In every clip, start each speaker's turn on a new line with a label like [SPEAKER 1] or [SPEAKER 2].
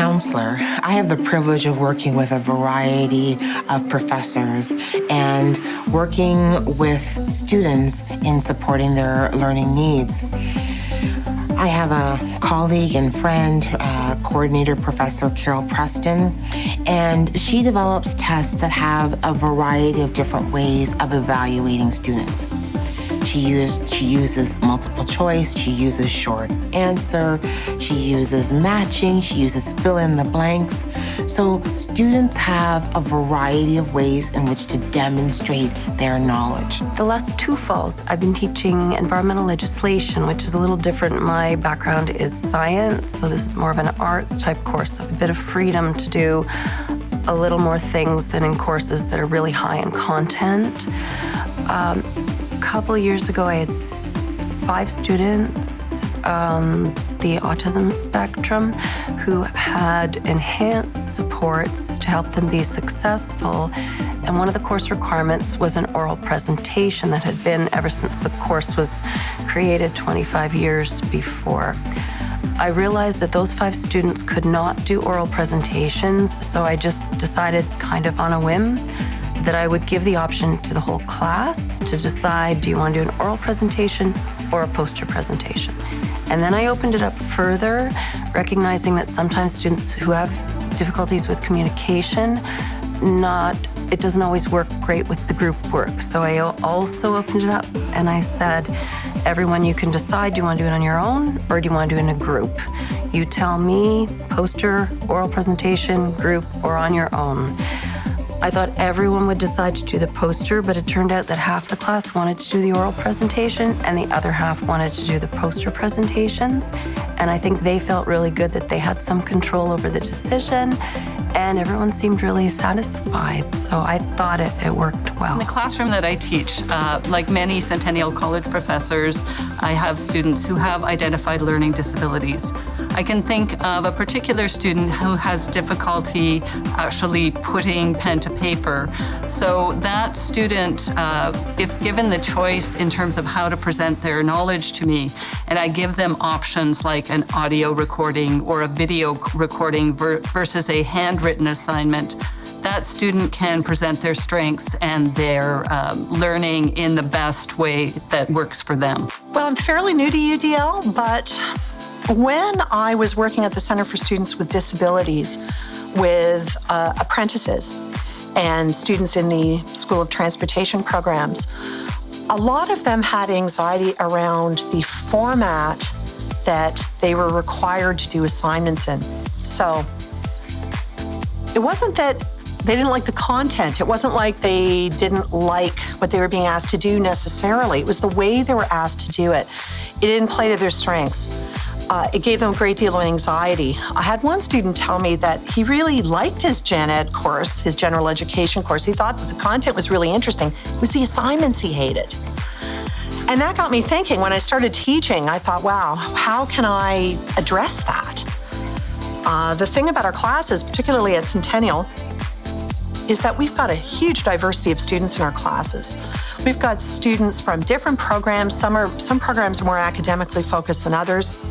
[SPEAKER 1] counselor, I have the privilege of working with a variety of professors and working with students in supporting their learning needs. I have a colleague and friend, coordinator, Professor Carol Preston, and she develops tests that have a variety of different ways of evaluating students. She uses multiple choice, she uses short answer, she uses matching, she uses fill in the blanks. So students have a variety of ways in which to demonstrate their knowledge.
[SPEAKER 2] The last 2 falls, I've been teaching environmental legislation, which is a little different. My background is science, so this is more of an arts type course, so a bit of freedom to do a little more things than in courses that are really high in content. A couple of years ago, I had 5 students on the autism spectrum who had enhanced supports to help them be successful. And one of the course requirements was an oral presentation that had been ever since the course was created 25 years before. I realized that those 5 students could not do oral presentations, so I just decided kind of on a whim that I would give the option to the whole class to decide, do you want to do an oral presentation or a poster presentation? And then I opened it up further, recognizing that sometimes students who have difficulties with communication, it doesn't always work great with the group work. So I also opened it up and I said, everyone, you can decide, do you want to do it on your own or do you want to do it in a group? You tell me, poster, oral presentation, group, or on your own. I thought everyone would decide to do the poster, but it turned out that half the class wanted to do the oral presentation and the other half wanted to do the poster presentations. And I think they felt really good that they had some control over the decision and everyone seemed really satisfied. So I thought it worked well.
[SPEAKER 3] In the classroom that I teach, like many Centennial College professors, I have students who have identified learning disabilities. I can think of a particular student who has difficulty actually putting pen to paper. So that student, if given the choice in terms of how to present their knowledge to me, and I give them options like an audio recording or a video recording versus a handwritten assignment, that student can present their strengths and their learning in the best way that works for them.
[SPEAKER 4] Well, I'm fairly new to UDL, but when I was working at the Center for Students with Disabilities with apprentices and students in the School of Transportation programs, a lot of them had anxiety around the format that they were required to do assignments in. So it wasn't that they didn't like the content. It wasn't like they didn't like what they were being asked to do necessarily. It was the way they were asked to do it. It didn't play to their strengths. It gave them a great deal of anxiety. I had one student tell me that he really liked his gen ed course, his general education course. He thought that the content was really interesting. It was the assignments he hated. And that got me thinking. When I started teaching, I thought, wow, how can I address that? The thing about our classes, particularly at Centennial, is that we've got a huge diversity of students in our classes. We've got students from different programs. Some programs are more academically focused than others.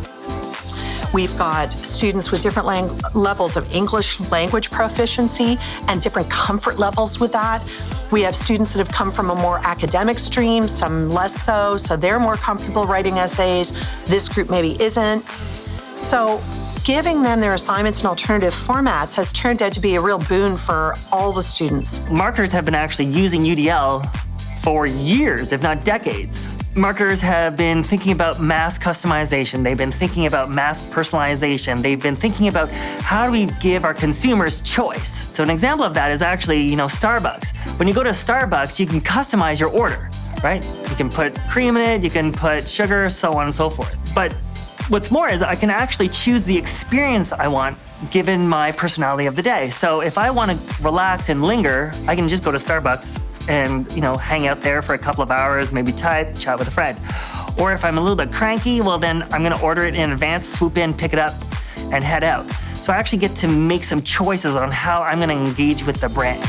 [SPEAKER 4] We've got students with different levels of English language proficiency and different comfort levels with that. We have students that have come from a more academic stream, some less so they're more comfortable writing essays. This group maybe isn't. So giving them their assignments in alternative formats has turned out to be a real boon for all the students.
[SPEAKER 5] Marketers have been actually using UDL for years, if not decades. Marketers have been thinking about mass customization. They've been thinking about mass personalization. They've been thinking about how do we give our consumers choice. So an example of that is actually, Starbucks. When you go to Starbucks, you can customize your order, right? You can put cream in it, you can put sugar, so on and so forth. But what's more is I can actually choose the experience I want given my personality of the day. So if I want to relax and linger, I can just go to Starbucks and hang out there for a couple of hours, maybe type, chat with a friend. Or if I'm a little bit cranky, well then I'm gonna order it in advance, swoop in, pick it up, and head out. So I actually get to make some choices on how I'm gonna engage with the brand.